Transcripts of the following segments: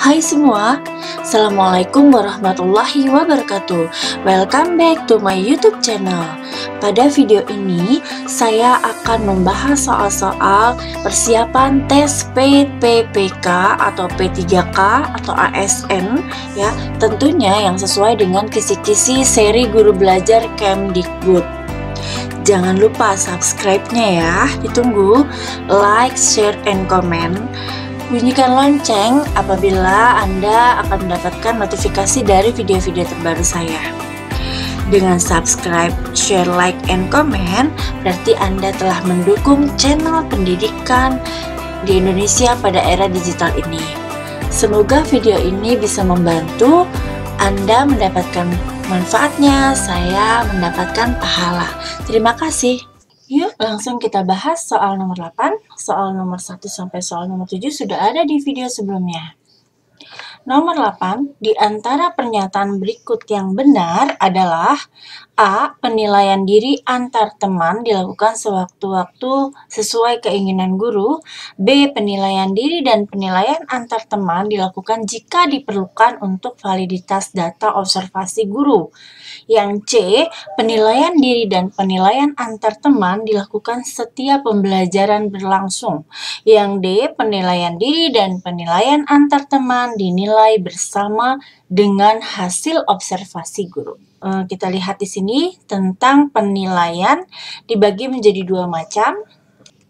Hai semua, Assalamualaikum warahmatullahi wabarakatuh. Welcome back to my YouTube channel. Pada video ini, saya akan membahas soal-soal persiapan tes PPPK atau P3K atau ASN ya, tentunya yang sesuai dengan kisi-kisi seri guru belajar Kemdikbud. Jangan lupa subscribe-nya ya, ditunggu, like, share, and comment. Bunyikan lonceng apabila Anda akan mendapatkan notifikasi dari video-video terbaru saya. Dengan subscribe, share, like, and comment, berarti Anda telah mendukung channel pendidikan di Indonesia pada era digital ini. Semoga video ini bisa membantu Anda mendapatkan manfaatnya, saya mendapatkan pahala. Terima kasih. Yuk langsung kita bahas soal nomor 8, soal nomor 1 sampai soal nomor 7 sudah ada di video sebelumnya. Nomor 8, di antara pernyataan berikut yang benar adalah A. Penilaian diri antar teman dilakukan sewaktu-waktu sesuai keinginan guru. B. Penilaian diri dan penilaian antar teman dilakukan jika diperlukan untuk validitas data observasi guru. Yang C. Penilaian diri dan penilaian antar teman dilakukan setiap pembelajaran berlangsung. Yang D. Penilaian diri dan penilaian antar teman dinilai bersama dengan hasil observasi guru. Kita lihat di sini tentang penilaian dibagi menjadi dua macam.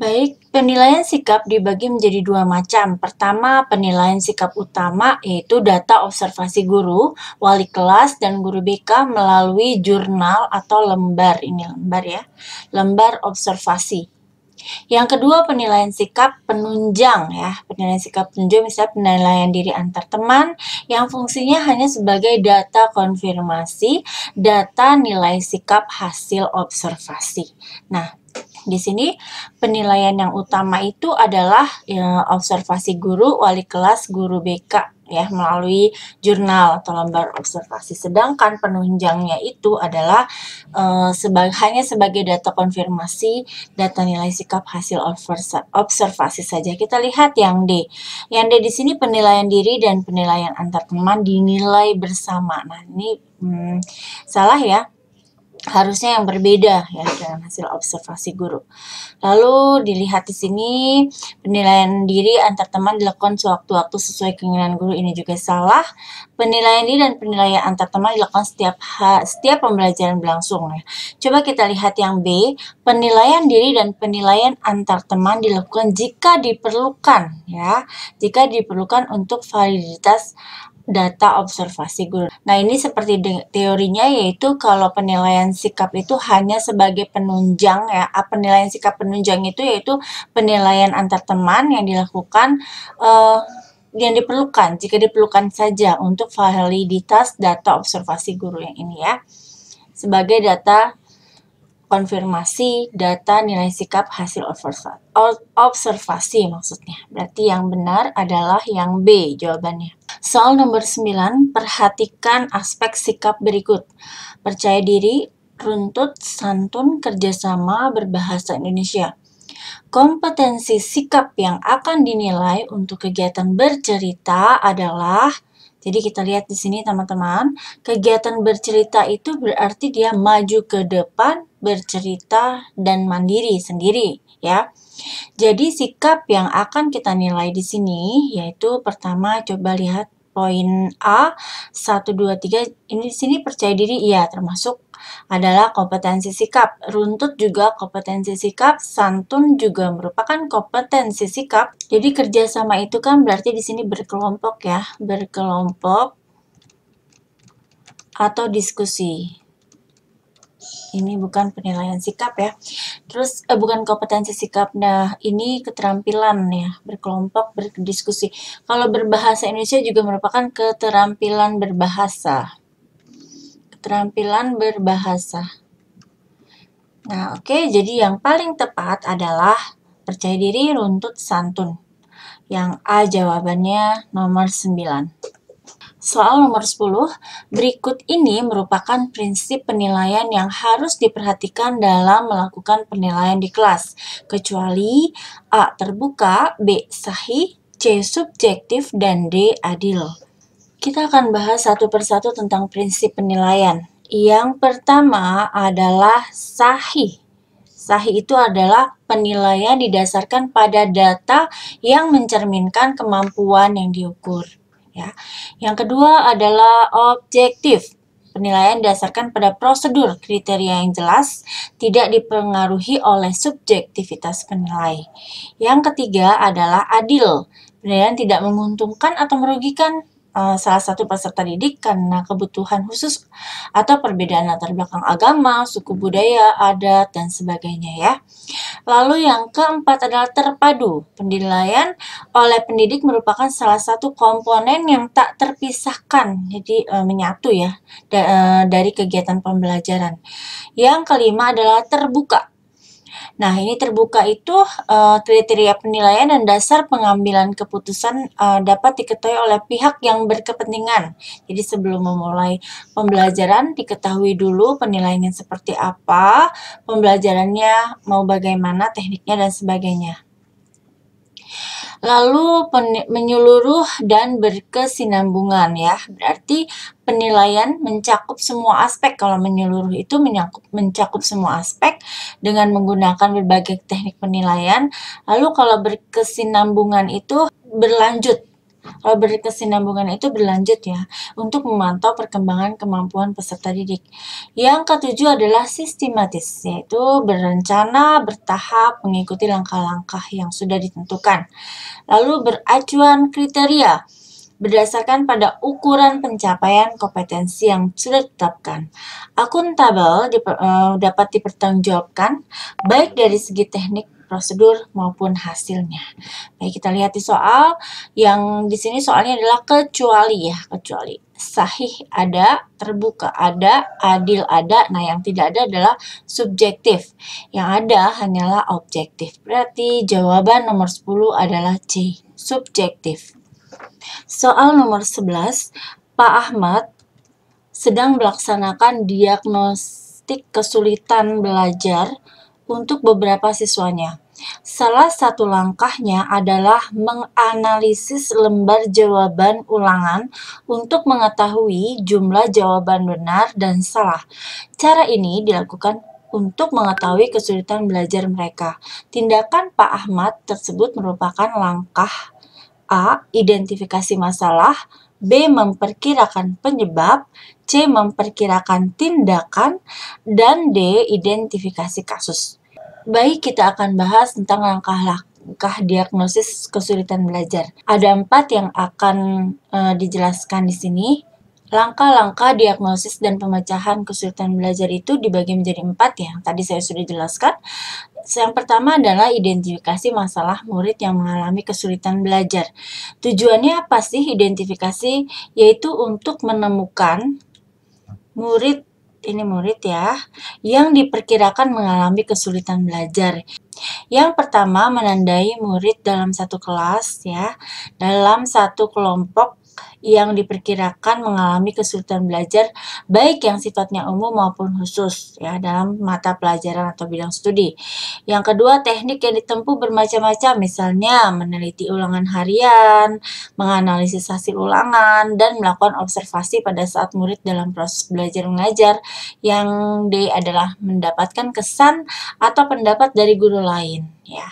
Baik, penilaian sikap dibagi menjadi dua macam. Pertama, penilaian sikap utama yaitu data observasi guru, wali kelas, dan guru BK melalui jurnal atau lembar. Ini lembar ya, lembar observasi. Yang kedua, penilaian sikap penunjang ya. Penilaian sikap penunjang misalnya penilaian diri antar teman yang fungsinya hanya sebagai data konfirmasi, data nilai sikap hasil observasi. Nah, di sini penilaian yang utama itu adalah ya, observasi guru, wali kelas, guru BK ya melalui jurnal atau lembar observasi. Sedangkan penunjangnya itu adalah hanya sebagai data konfirmasi, data nilai sikap hasil observasi saja. Kita lihat yang D. Yang D di sini penilaian diri dan penilaian antar teman dinilai bersama. Nah, ini salah ya. Harusnya yang berbeda ya dengan hasil observasi guru. Lalu dilihat di sini penilaian diri antar teman dilakukan sewaktu-waktu sesuai keinginan guru, ini juga salah. Penilaian diri dan penilaian antar teman dilakukan setiap pembelajaran berlangsung ya. Coba kita lihat yang B, penilaian diri dan penilaian antar teman dilakukan jika diperlukan ya. Jika diperlukan untuk validitas data observasi guru. Nah, ini seperti teorinya yaitu kalau penilaian sikap itu hanya sebagai penunjang ya. Penilaian sikap penunjang itu yaitu penilaian antar teman yang dilakukan yang diperlukan, jika diperlukan saja untuk validitas data observasi guru yang ini ya. Sebagai data konfirmasi data nilai sikap hasil observasi maksudnya. Berarti yang benar adalah yang B jawabannya. Soal nomor 9, perhatikan aspek sikap berikut. Percaya diri, runtut, santun, kerjasama, berbahasa Indonesia. Kompetensi sikap yang akan dinilai untuk kegiatan bercerita adalah, jadi kita lihat di sini teman-teman, kegiatan bercerita itu berarti dia maju ke depan, bercerita, dan mandiri sendiri ya. Jadi sikap yang akan kita nilai di sini yaitu pertama coba lihat poin A 1 2 3 ini di sini percaya diri iya termasuk adalah kompetensi sikap. Runtut juga kompetensi sikap, santun juga merupakan kompetensi sikap. Jadi kerjasama itu kan berarti di sini berkelompok ya, berkelompok atau diskusi. Ini bukan penilaian sikap ya. Terus bukan kompetensi sikap. Nah, ini keterampilan ya, berkelompok, berdiskusi. Kalau berbahasa Indonesia juga merupakan keterampilan berbahasa. Keterampilan berbahasa. Nah, oke, jadi yang paling tepat adalah percaya diri, runtut, santun. Yang A jawabannya nomor 9. Soal nomor 10, berikut ini merupakan prinsip penilaian yang harus diperhatikan dalam melakukan penilaian di kelas, kecuali A. terbuka, B. sahih, C. Subjektif, dan D. Adil. Kita akan bahas satu persatu tentang prinsip penilaian. Yang pertama adalah sahih. Sahih itu adalah penilaian didasarkan pada data yang mencerminkan kemampuan yang diukur. Ya. Yang kedua adalah objektif. Penilaian didasarkan pada prosedur kriteria yang jelas, tidak dipengaruhi oleh subjektivitas penilai. Yang ketiga adalah adil. Penilaian tidak menguntungkan atau merugikan salah satu peserta didik karena kebutuhan khusus atau perbedaan latar belakang agama, suku budaya, adat, dan sebagainya ya. Lalu yang keempat adalah terpadu. Penilaian oleh pendidik merupakan salah satu komponen yang tak terpisahkan, jadi menyatu ya dari kegiatan pembelajaran. Yang kelima adalah terbuka. Nah, ini terbuka itu kriteria penilaian dan dasar pengambilan keputusan dapat diketahui oleh pihak yang berkepentingan. Jadi sebelum memulai pembelajaran diketahui dulu penilaiannya seperti apa, pembelajarannya mau bagaimana, tekniknya dan sebagainya. Lalu menyeluruh dan berkesinambungan ya. Berarti penilaian mencakup semua aspek. Kalau menyeluruh itu mencakup semua aspek dengan menggunakan berbagai teknik penilaian. Lalu kalau berkesinambungan itu berlanjut. Kalau berkesinambungan itu berlanjut ya, untuk memantau perkembangan kemampuan peserta didik. Yang ketujuh adalah sistematis, yaitu berencana, bertahap, mengikuti langkah-langkah yang sudah ditentukan. Lalu beracuan kriteria, berdasarkan pada ukuran pencapaian kompetensi yang sudah ditetapkan. Akuntabel dapat dipertanggungjawabkan baik dari segi teknik, prosedur maupun hasilnya. Baik, kita lihat di soal yang di sini soalnya adalah kecuali ya, kecuali. Sahih ada, terbuka ada, adil ada. Nah, yang tidak ada adalah subjektif. Yang ada hanyalah objektif. Berarti jawaban nomor 10 adalah C, subjektif. Soal nomor 11, Pak Ahmad sedang melaksanakan diagnostik kesulitan belajar untuk beberapa siswanya. Salah satu langkahnya adalah menganalisis lembar jawaban ulangan untuk mengetahui jumlah jawaban benar dan salah. Cara ini dilakukan untuk mengetahui kesulitan belajar mereka. Tindakan Pak Ahmad tersebut merupakan langkah A. Identifikasi masalah, B. Memperkirakan penyebab, C. Memperkirakan tindakan, dan D. Identifikasi kasus. Baik, kita akan bahas tentang langkah diagnosis kesulitan belajar. Ada 4 yang akan dijelaskan di sini. Langkah-langkah diagnosis dan pemecahan kesulitan belajar itu dibagi menjadi 4 ya. Tadi saya sudah jelaskan. Yang pertama adalah identifikasi masalah murid yang mengalami kesulitan belajar. Tujuannya apa sih identifikasi? Yaitu untuk menemukan murid, ini murid ya, yang diperkirakan mengalami kesulitan belajar. Yang pertama, menandai murid dalam satu kelas ya, dalam satu kelompok yang diperkirakan mengalami kesulitan belajar, baik yang sifatnya umum maupun khusus ya dalam mata pelajaran atau bidang studi. Yang kedua, teknik yang ditempuh bermacam-macam, misalnya meneliti ulangan harian, menganalisis hasil ulangan, dan melakukan observasi pada saat murid dalam proses belajar mengajar. Yang D adalah mendapatkan kesan atau pendapat dari guru lain ya.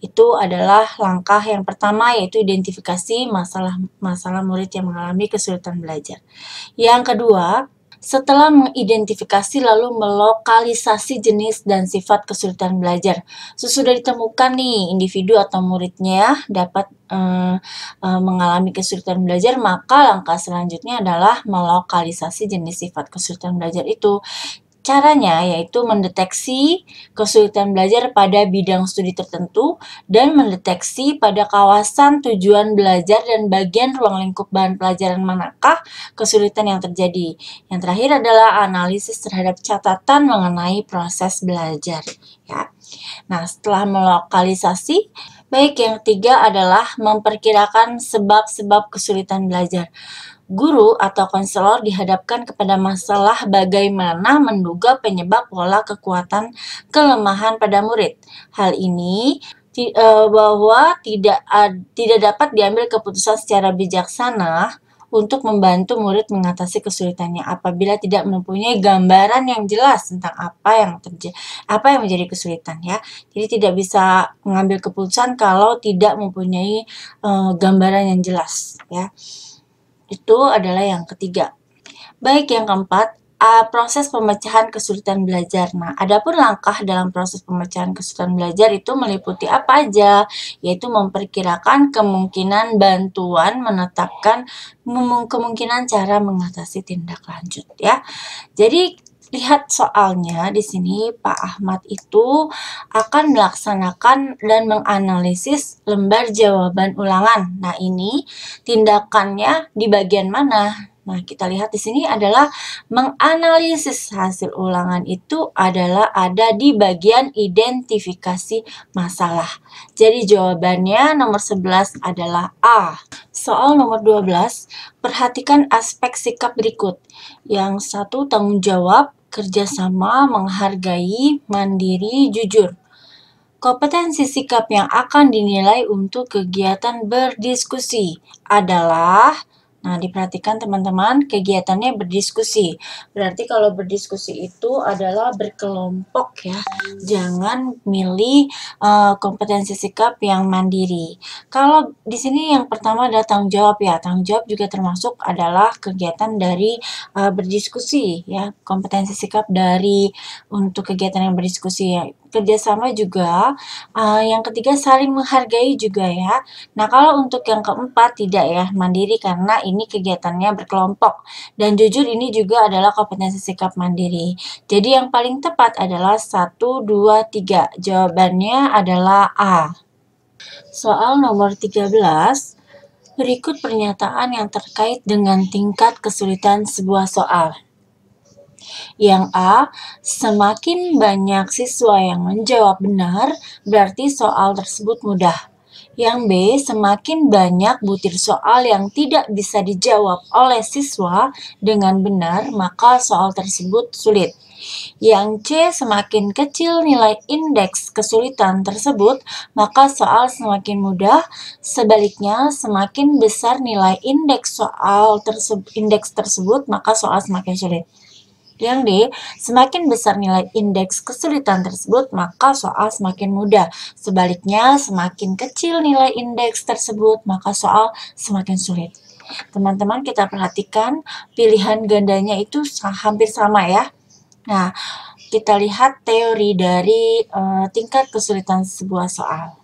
Itu adalah langkah yang pertama, yaitu identifikasi masalah murid yang mengalami kesulitan belajar. Yang kedua, setelah mengidentifikasi lalu melokalisasi jenis dan sifat kesulitan belajar. Sesudah ditemukan nih individu atau muridnya dapat mengalami kesulitan belajar, maka langkah selanjutnya adalah melokalisasi jenis sifat kesulitan belajar itu. Caranya yaitu mendeteksi kesulitan belajar pada bidang studi tertentu dan mendeteksi pada kawasan tujuan belajar dan bagian ruang lingkup bahan pelajaran manakah kesulitan yang terjadi. Yang terakhir adalah analisis terhadap catatan mengenai proses belajar. Ya. Nah, setelah melokalisasi, baik yang ketiga adalah memperkirakan sebab-sebab kesulitan belajar. Guru atau konselor dihadapkan kepada masalah bagaimana menduga penyebab pola kekuatan kelemahan pada murid. Hal ini bahwa tidak dapat diambil keputusan secara bijaksana untuk membantu murid mengatasi kesulitannya apabila tidak mempunyai gambaran yang jelas tentang apa yang menjadi kesulitan ya. Jadi tidak bisa mengambil keputusan kalau tidak mempunyai gambaran yang jelas ya. Itu adalah yang ketiga. Baik, yang keempat, proses pemecahan kesulitan belajar. Nah, adapun langkah dalam proses pemecahan kesulitan belajar itu meliputi apa aja? Yaitu memperkirakan kemungkinan bantuan, menetapkan kemungkinan cara mengatasi tindak lanjut ya. Jadi lihat soalnya di sini Pak Ahmad itu akan melaksanakan dan menganalisis lembar jawaban ulangan. Nah, ini tindakannya di bagian mana? Nah, kita lihat di sini adalah menganalisis hasil ulangan itu adalah ada di bagian identifikasi masalah. Jadi jawabannya nomor 11 adalah A. Soal nomor 12, perhatikan aspek sikap berikut. Yang satu, tanggung jawab, kerjasama, menghargai, mandiri, jujur. Kompetensi sikap yang akan dinilai untuk kegiatan berdiskusi adalah, nah diperhatikan teman-teman, kegiatannya berdiskusi. Berarti kalau berdiskusi itu adalah berkelompok ya. Jangan milih kompetensi sikap yang mandiri. Kalau di sini yang pertama adalah tanggung jawab ya. Tanggung jawab juga termasuk adalah kegiatan dari berdiskusi ya. Kompetensi sikap dari untuk kegiatan yang berdiskusi ya. Kerjasama juga. Yang ketiga, saling menghargai juga ya. Nah, kalau untuk yang keempat tidak ya, mandiri karena ini kegiatannya berkelompok. Dan jujur ini juga adalah kompetensi sikap mandiri. Jadi yang paling tepat adalah 1, 2, 3. Jawabannya adalah A. Soal nomor 13. Berikut pernyataan yang terkait dengan tingkat kesulitan sebuah soal. Yang A, semakin banyak siswa yang menjawab benar, berarti soal tersebut mudah. Yang B, semakin banyak butir soal yang tidak bisa dijawab oleh siswa dengan benar, maka soal tersebut sulit. Yang C, semakin kecil nilai indeks kesulitan tersebut, maka soal semakin mudah. Sebaliknya, semakin besar nilai indeks tersebut, maka soal semakin sulit. Yang D, semakin besar nilai indeks kesulitan tersebut, maka soal semakin mudah. Sebaliknya, semakin kecil nilai indeks tersebut, maka soal semakin sulit. Teman-teman, kita perhatikan pilihan gandanya itu hampir sama ya. Nah, kita lihat teori dari tingkat kesulitan sebuah soal.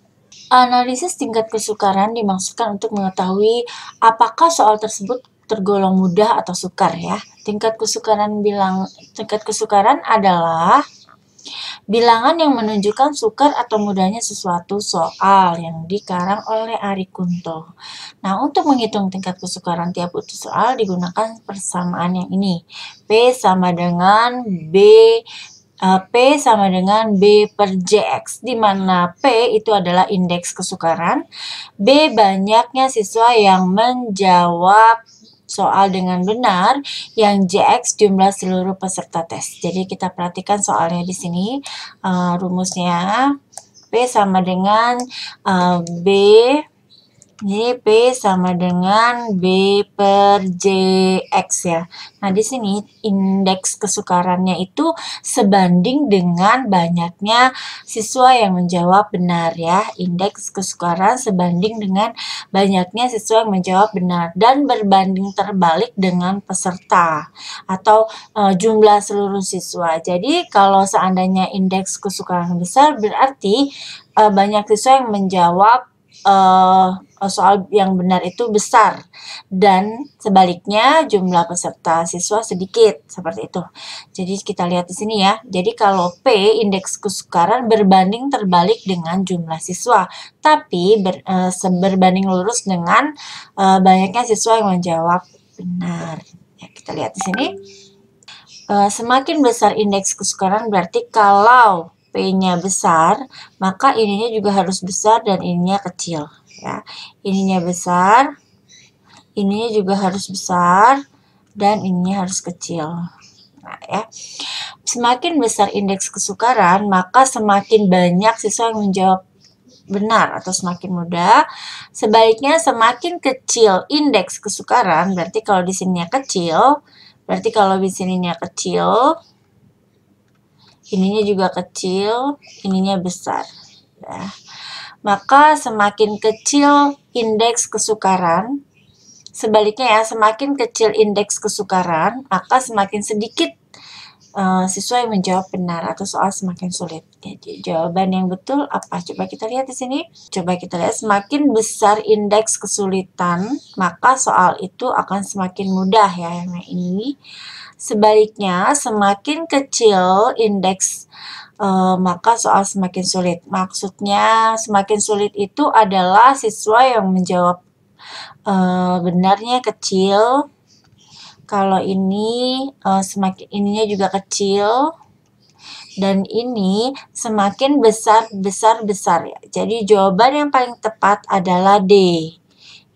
Analisis tingkat kesukaran dimaksudkan untuk mengetahui apakah soal tersebut tergolong mudah atau sukar ya. Tingkat kesukaran adalah bilangan yang menunjukkan sukar atau mudahnya sesuatu soal yang dikarang oleh Ari Kunto. Nah, untuk menghitung tingkat kesukaran tiap butir soal digunakan persamaan yang ini. P sama dengan B per JX, di mana P itu adalah indeks kesukaran, B banyaknya siswa yang menjawab soal dengan benar, yang JX jumlah seluruh peserta tes. Jadi kita perhatikan soalnya di sini rumusnya P sama dengan B. Jadi P sama dengan B per JX ya. Nah, di sini indeks kesukarannya itu sebanding dengan banyaknya siswa yang menjawab benar ya. Indeks kesukaran sebanding dengan banyaknya siswa yang menjawab benar dan berbanding terbalik dengan peserta atau jumlah seluruh siswa. Jadi kalau seandainya indeks kesukaran besar berarti banyak siswa yang menjawab soal yang benar itu besar dan sebaliknya jumlah peserta siswa sedikit, seperti itu. Jadi kita lihat di sini ya. Jadi kalau P indeks kesukaran berbanding terbalik dengan jumlah siswa, tapi berbanding lurus dengan banyaknya siswa yang menjawab benar. Ya, kita lihat di sini. Semakin besar indeks kesukaran berarti kalau P-nya besar, maka ininya juga harus besar dan ininya kecil. Ya, ininya besar, ininya juga harus besar, dan ininya harus kecil. Nah, ya. Semakin besar indeks kesukaran, maka semakin banyak siswa yang menjawab benar atau semakin mudah. Sebaliknya semakin kecil indeks kesukaran, berarti kalau di sininya kecil, berarti kalau di sininya kecil, ininya juga kecil, ininya besar. Ya. Maka semakin kecil indeks kesukaran, sebaliknya ya, semakin kecil indeks kesukaran, maka semakin sedikit siswa yang menjawab benar atau soal semakin sulit. Jadi jawaban yang betul apa? Coba kita lihat di sini. Coba kita lihat, semakin besar indeks kesulitan, maka soal itu akan semakin mudah ya, yang ini. Sebaliknya, semakin kecil indeks maka soal semakin sulit. Maksudnya semakin sulit itu adalah siswa yang menjawab benarnya kecil. Kalau ini semakin ininya juga kecil, dan ini semakin besar ya. Jadi jawaban yang paling tepat adalah D.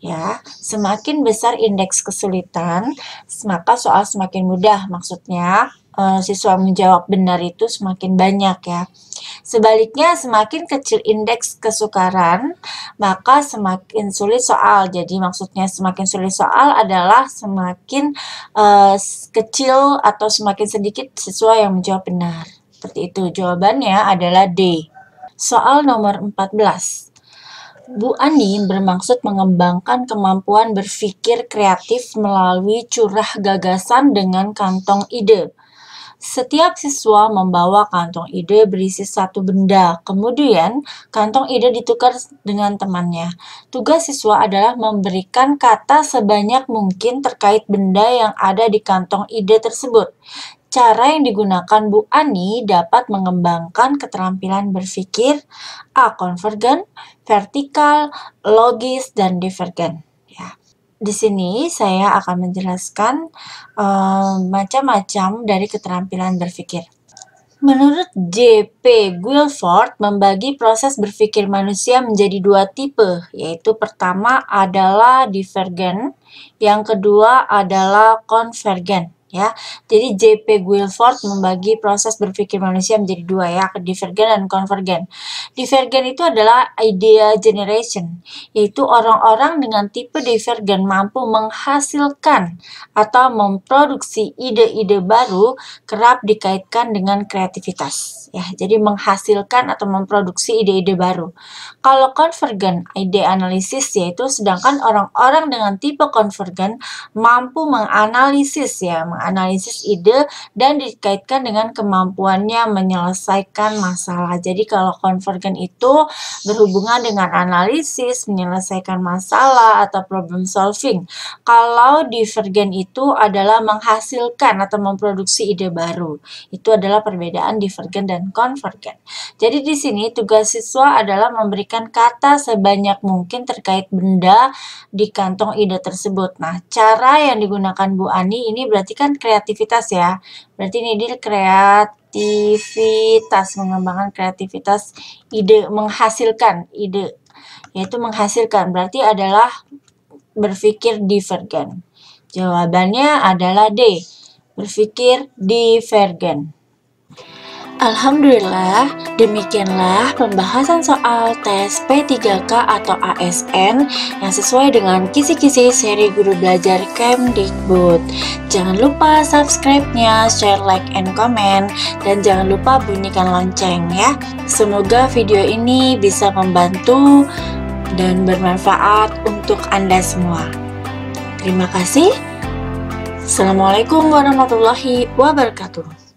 Ya, semakin besar indeks kesulitan, maka soal semakin mudah. Maksudnya siswa menjawab benar itu semakin banyak ya. Sebaliknya, semakin kecil indeks kesukaran, maka semakin sulit soal. Jadi maksudnya semakin sulit soal adalah semakin kecil atau semakin sedikit siswa yang menjawab benar. Seperti itu. Jawabannya adalah D. Soal nomor 14. Bu Ani bermaksud mengembangkan kemampuan berpikir kreatif melalui curah gagasan dengan kantong ide. Setiap siswa membawa kantong ide berisi satu benda. Kemudian, kantong ide ditukar dengan temannya. Tugas siswa adalah memberikan kata sebanyak mungkin terkait benda yang ada di kantong ide tersebut. Cara yang digunakan Bu Ani dapat mengembangkan keterampilan berpikir A. Konvergen, vertikal, logis, dan divergen. Di sini saya akan menjelaskan macam-macam dari keterampilan berpikir. Menurut J.P. Guilford, membagi proses berpikir manusia menjadi dua tipe, yaitu pertama adalah divergen, yang kedua adalah konvergen. Ya, jadi J.P. Guilford membagi proses berpikir manusia menjadi dua ya, divergen dan konvergen. Divergen itu adalah idea generation, yaitu orang-orang dengan tipe divergen mampu menghasilkan atau memproduksi ide-ide baru kerap dikaitkan dengan kreativitas. Ya, jadi menghasilkan atau memproduksi ide-ide baru. Kalau konvergen, ide analisis, yaitu sedangkan orang-orang dengan tipe konvergen mampu menganalisis ide dan dikaitkan dengan kemampuannya menyelesaikan masalah. Jadi kalau konvergen itu berhubungan dengan analisis, menyelesaikan masalah atau problem solving. Kalau divergen itu adalah menghasilkan atau memproduksi ide baru. Itu adalah perbedaan divergen dan konvergen. Jadi di sini tugas siswa adalah memberikan kata sebanyak mungkin terkait benda di kantong ide tersebut. Nah, cara yang digunakan Bu Ani ini berarti kan kreativitas ya. Berarti ini dia kreativitas, mengembangkan kreativitas ide, menghasilkan ide. Yaitu menghasilkan, berarti adalah berpikir divergen. Jawabannya adalah D, berpikir divergen. Alhamdulillah, demikianlah pembahasan soal tes P3K atau ASN yang sesuai dengan kisi-kisi seri Guru Belajar Kemdikbud. Jangan lupa subscribe-nya, share, like, and comment, dan jangan lupa bunyikan lonceng ya. Semoga video ini bisa membantu dan bermanfaat untuk Anda semua. Terima kasih. Assalamualaikum warahmatullahi wabarakatuh.